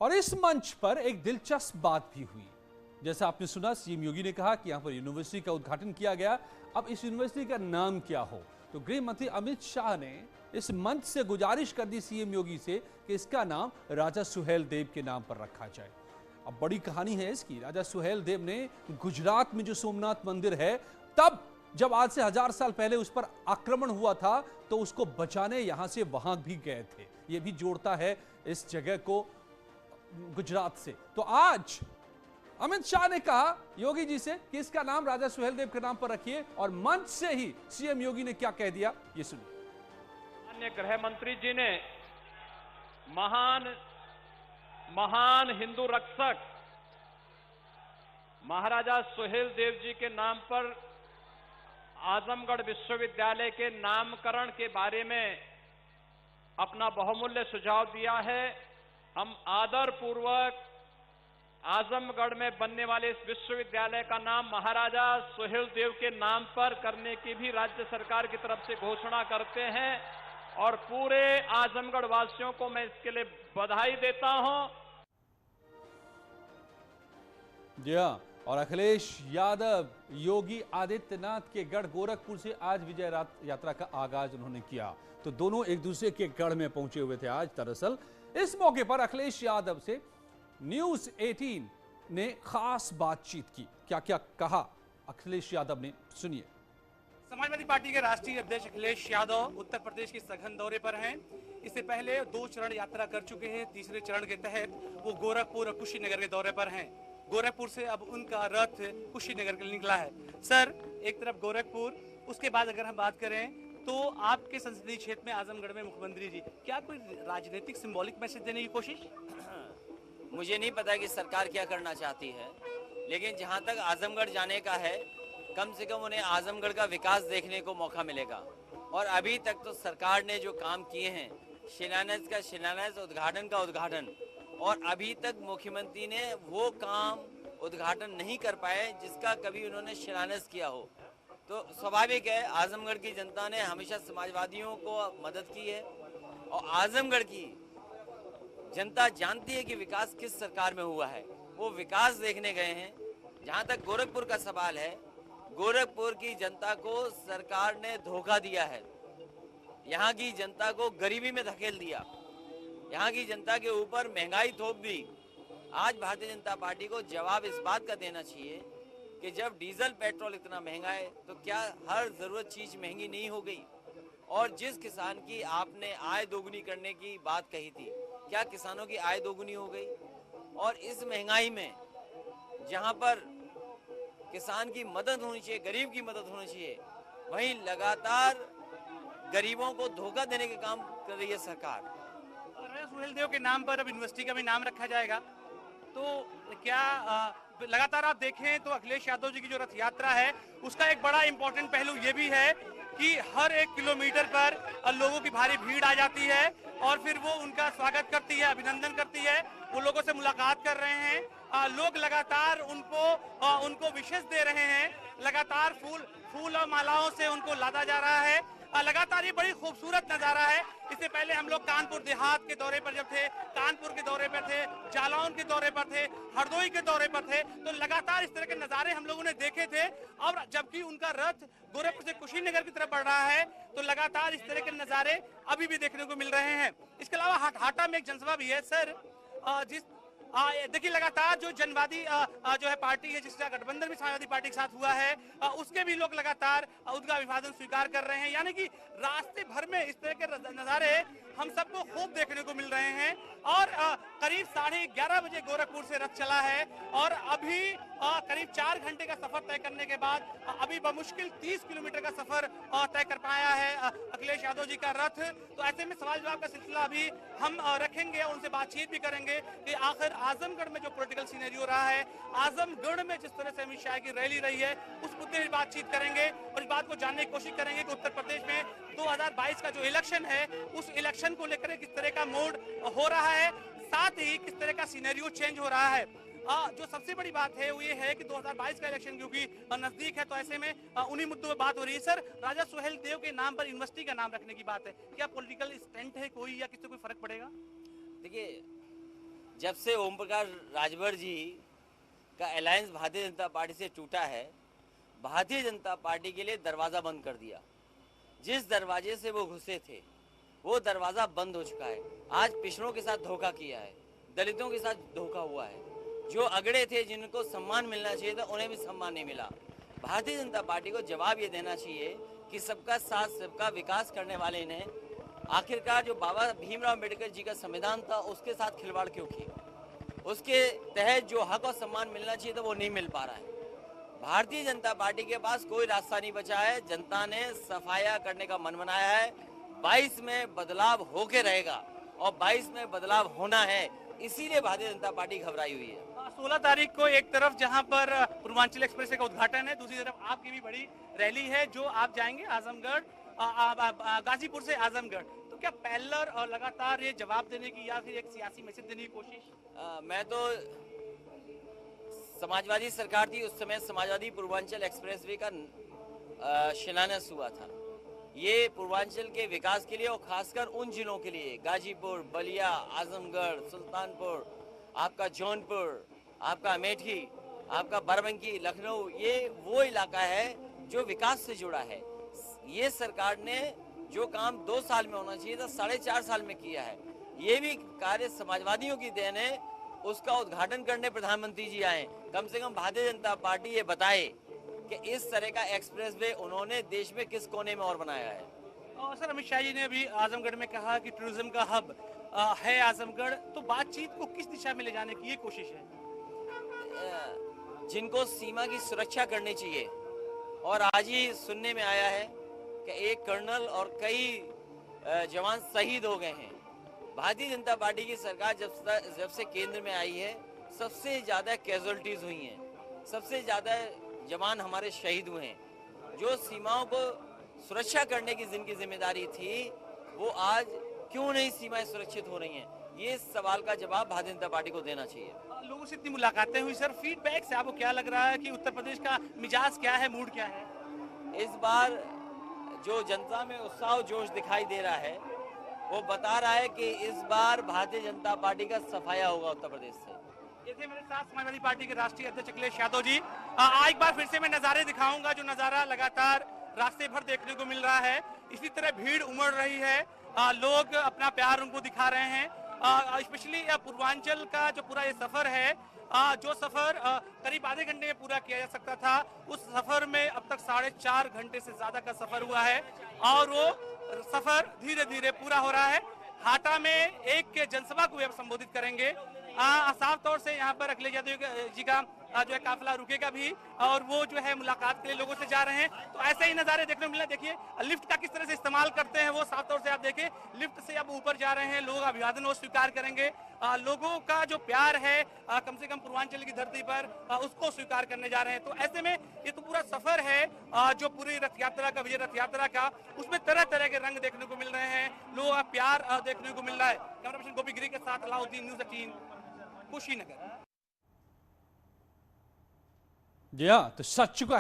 और इस मंच पर एक दिलचस्प बात भी हुई। जैसा आपने सुना, सीएम योगी ने कहा कि यहां पर यूनिवर्सिटी का उद्घाटन किया गया। अब इस यूनिवर्सिटी का नाम क्या हो, तो गृह मंत्री अमित शाह ने इस मंच से गुजारिश कर दी सीएम योगी से कि इसका नाम राजा सुहेल देव के नाम पर रखा जाए। अब बड़ी कहानी है इसकी। राजा सुहेल देव ने गुजरात में जो सोमनाथ मंदिर है, तब जब आज से 1000 साल पहले उस पर आक्रमण हुआ था तो उसको बचाने यहां से वहां भी गए थे। यह भी जोड़ता है इस जगह को गुजरात से। तो आज अमित शाह ने कहा योगी जी से कि इसका नाम राजा सुहेल देव के नाम पर रखिए, और मंच से ही सीएम योगी ने क्या कह दिया, ये सुनिए। माननीय गृह मंत्री जी ने महान हिंदू रक्षक महाराजा सुहेल देव जी के नाम पर आजमगढ़ विश्वविद्यालय के नामकरण के बारे में अपना बहुमूल्य सुझाव दिया है। हम आदरपूर्वक आजमगढ़ में बनने वाले इस विश्वविद्यालय का नाम महाराजा सुहेल देव के नाम पर करने की भी राज्य सरकार की तरफ से घोषणा करते हैं, और पूरे आजमगढ़ वासियों को मैं इसके लिए बधाई देता हूं। जी हां, और अखिलेश यादव योगी आदित्यनाथ के गढ़ गोरखपुर से आज विजय यात्रा का आगाज उन्होंने किया। तो दोनों एक दूसरे के गढ़ में पहुंचे हुए थे आज। दरअसल इस मौके पर अखिलेश यादव से न्यूज 18 ने खास बातचीत की। क्या क्या कहा अखिलेश यादव ने, सुनिए। समाजवादी पार्टी के राष्ट्रीय अध्यक्ष अखिलेश यादव उत्तर प्रदेश के सघन दौरे पर हैं। इससे पहले 2 चरण यात्रा कर चुके हैं। तीसरे चरण के तहत वो गोरखपुर और कुशीनगर के दौरे पर हैं। गोरखपुर से अब उनका रथ कुशीनगर के लिए निकला है। सर, एक तरफ गोरखपुर, उसके बाद अगर हम बात करें तो आपके संसदीय क्षेत्र में आजमगढ़ में मुख्यमंत्री जी, क्या कोई राजनीतिक सिंबॉलिक मैसेज देने की कोशिश? मुझे नहीं पता कि सरकार क्या करना चाहती है, लेकिन जहां तक आजमगढ़ जाने का है, कम से कम उन्हें आजमगढ़ का विकास देखने को मौका मिलेगा। और अभी तक तो सरकार ने जो काम किए हैं, शिलान्यास का शिलान्यास, उद्घाटन का उद्घाटन, और अभी तक मुख्यमंत्री ने वो काम उद्घाटन नहीं कर पाए जिसका कभी उन्होंने शिलान्यास किया हो। तो स्वाभाविक है, आजमगढ़ की जनता ने हमेशा समाजवादियों को मदद की है, और आजमगढ़ की जनता जानती है कि विकास किस सरकार में हुआ है। वो विकास देखने गए हैं। जहां तक गोरखपुर का सवाल है, गोरखपुर की जनता को सरकार ने धोखा दिया है। यहाँ की जनता को गरीबी में धकेल दिया, यहाँ की जनता के ऊपर महंगाई थोप दी। आज भारतीय जनता पार्टी को जवाब इस बात का देना चाहिए कि जब डीजल पेट्रोल इतना महंगा है तो क्या हर जरूरत चीज महंगी नहीं हो गई? और जिस किसान की आपने आय दोगुनी करने की बात कही थी, क्या किसानों की आय दोगुनी हो गई? और इस महंगाई में जहां पर किसान की मदद होनी चाहिए, गरीब की मदद होनी चाहिए, वहीं लगातार गरीबों को धोखा देने के काम कर रही है सरकार। राजा सुहेल देव के नाम पर अब यूनिवर्सिटी का भी नाम रखा जाएगा। तो क्या लगातार आप देखें तो अखिलेश यादव जी की जो रथ यात्रा है, उसका एक बड़ा इंपॉर्टेंट पहलू ये भी है कि हर 1 किलोमीटर पर लोगों की भारी भीड़ आ जाती है, और फिर वो उनका स्वागत करती है, अभिनंदन करती है, वो लोगों से मुलाकात कर रहे हैं। लोग लगातार उनको विशेष दे रहे हैं, लगातार फूल और मालाओं से उनको लादा जा रहा है। लगातार ये बड़ी खूबसूरत नजारा है। इससे पहले हम लोग कानपुर देहात के दौरे पर जब थे, कानपुर के दौरे पर थे, जालौन के दौरे पर थे, हरदोई के दौरे पर थे, तो लगातार इस तरह के नजारे हम लोगों ने देखे थे। और जबकि उनका रथ गोरखपुर से कुशीनगर की तरफ बढ़ रहा है, तो लगातार इस तरह के नजारे अभी भी देखने को मिल रहे हैं। इसके अलावा हाटा में एक जनसभा भी है। सर, देखिए, लगातार जो जनवादी जो है पार्टी है, जिसका गठबंधन भी समाजवादी पार्टी के साथ हुआ है, उसके भी लोग लगातार उनका विभाजन स्वीकार कर रहे हैं। यानी कि रास्ते भर में इस तरह के नजारे हम सबको खूब देखने को मिल रहे हैं। और करीब 11:30 बजे गोरखपुर से रथ चला है, और अभी करीब 4 घंटे का सफर तय करने के बाद अभी बमुश्किल 30 किलोमीटर का सफर तय कर पाया है अखिलेश यादव जी का रथ। तो ऐसे में सवाल जवाब का सिलसिला अभी हम रखेंगे, उनसे बातचीत भी करेंगे कि आखिर आजमगढ़ में जो पॉलिटिकल सीनेरियो रहा है, आजमगढ़ में जिस तरह से अमित शाह की रैली रही है, उस मुद्दे पर बातचीत करेंगे, और इस बात को जानने की कोशिश करेंगे कि उत्तर प्रदेश में 2022 का जो इलेक्शन है, उस इलेक्शन को लेकर किस तरह का मोड हो रहा है, साथ ही किस तरह का सिनेरियो चेंज हो रहा है। जो सबसे बड़ी बात है वो ये है कि 2022 का इलेक्शन क्योंकि नजदीक है, तो ऐसे में उन्हीं मुद्दों पर बात हो रही है। सर, राजा सुहेल देव के नाम पर यूनिवर्सिटी का नाम रखने की बात है, क्या पॉलिटिकल स्टंट है कोई, या किससे कोई फर्क पड़ेगा? देखिए, जब से ओम प्रकाश राजभर जी का अलायंस भारतीय जनता पार्टी से टूटा है, भारतीय जनता पार्टी के लिए दरवाज़ा बंद कर दिया। जिस दरवाजे से वो घुसे थे वो दरवाज़ा बंद हो चुका है। आज पिछड़ों के साथ धोखा किया है, दलितों के साथ धोखा हुआ है। जो अगड़े थे, जिनको सम्मान मिलना चाहिए था, उन्हें भी सम्मान नहीं मिला। भारतीय जनता पार्टी को जवाब ये देना चाहिए कि सबका साथ सबका विकास करने वाले ने आखिरकार जो बाबा भीमराव अम्बेडकर जी का संविधान था उसके साथ खिलवाड़ क्यों किया। उसके तहत जो हक और सम्मान मिलना चाहिए था वो नहीं मिल पा रहा है। भारतीय जनता पार्टी के पास कोई रास्ता नहीं बचा है। जनता ने सफाया करने का मन बनाया है। 22 में बदलाव होके रहेगा और 22 में बदलाव होना है, इसीलिए भारतीय जनता पार्टी घबराई हुई है। 16 तारीख को एक तरफ जहां पर पूर्वांचल एक्सप्रेस का उद्घाटन है, दूसरी तरफ आपकी भी बड़ी रैली है जो आप जाएंगे आजमगढ़, गाजीपुर से आजमगढ़। तो क्या पैरेलल और लगातार ये जवाब देने की या फिर एक सियासी मैसेज देने की कोशिश? मैं तो समाजवादी सरकार थी उस समय समाजवादी पूर्वांचल एक्सप्रेसवे का शिलान्यास हुआ था। ये पूर्वांचल के विकास के लिए और खासकर उन जिलों के लिए, गाजीपुर, बलिया, आजमगढ़, सुल्तानपुर, आपका जौनपुर, आपका अमेठी, आपका बाराबंकी, लखनऊ, ये वो इलाका है जो विकास से जुड़ा है। ये सरकार ने जो काम 2 साल में होना चाहिए था 4.5 साल में किया है। ये भी कार्य समाजवादियों की देन है। उसका उद्घाटन करने प्रधानमंत्री जी आए। कम से कम भारतीय जनता पार्टी ये बताए कि इस तरह का एक्सप्रेसवे उन्होंने देश में किस कोने में और बनाया है। और सर, अमित शाह जी ने भी आजमगढ़ में कहा कि टूरिज्म का हब है आजमगढ़, तो बातचीत को किस दिशा में ले जाने की ये कोशिश है? जिनको सीमा की सुरक्षा करनी चाहिए, और आज ही सुनने में आया है कि एक कर्नल और कई जवान शहीद हो गए हैं। भारतीय जनता पार्टी की सरकार जब से केंद्र में आई है सबसे ज्यादा कैजुअलिटीज हुई हैं, सबसे ज्यादा जवान हमारे शहीद हुए हैं। जो सीमाओं को सुरक्षा करने की जिनकी जिम्मेदारी थी वो आज क्यों नहीं सीमाएं सुरक्षित हो रही हैं, ये सवाल का जवाब भारतीय जनता पार्टी को देना चाहिए। लोगों से इतनी मुलाकातें हुई सर, फीडबैक से आपको क्या लग रहा है कि उत्तर प्रदेश का मिजाज क्या है, मूड क्या है? इस बार जो जनता में उत्साह जोश दिखाई दे रहा है वो बता रहा है कि इस बार भारतीय जनता पार्टी का सफाया होगा उत्तर प्रदेश से। ये थे मेरे साथ समाजवादी पार्टी के राष्ट्रीय अध्यक्ष अखिलेश यादव जी। एक बार फिर से मैं नजारे दिखाऊंगा जो नजारा लगातार रास्ते भर देखने को मिल रहा है। इसी तरह भीड़ उमड़ रही है, लोग अपना प्यार उनको दिखा रहे हैं। स्पेशली पूर्वांचल का जो पूरा ये सफर है, जो सफर करीब आधे घंटे में पूरा किया जा सकता था, उस सफर में अब तक 4.5 घंटे से ज्यादा का सफर हुआ है और वो सफर धीरे धीरे पूरा हो रहा है। हाटा में एक जनसभा को भी अब संबोधित करेंगे। साफ तौर से यहाँ पर अखिलेश यादव जी का जो है काफिला रुकेगा भी और वो जो है मुलाकात के लिए लोगों से जा रहे हैं। तो ऐसे ही नजारे देखने को मिले। देखिए लिफ्ट का किस तरह से इस्तेमाल करते हैं वो साफ तौर से आप देखें। लिफ्ट से अब ऊपर जा रहे हैं लोग, अभिवादन वो स्वीकार करेंगे। लोगों का जो प्यार है कम से कम पूर्वांचल की धरती पर उसको स्वीकार करने जा रहे हैं। तो ऐसे में ये तो पूरा सफर है जो पूरी रथ यात्रा का, विजय रथ यात्रा का, उसमें तरह तरह के रंग देखने को मिल रहे हैं, लोगों का प्यार देखने को मिल रहा है। कैमरा पर्सन गोपी गिरी के साथ अलाउद्दीन, न्यूज़ 18, कुशीनगर। जी हाँ, तो सच चुका है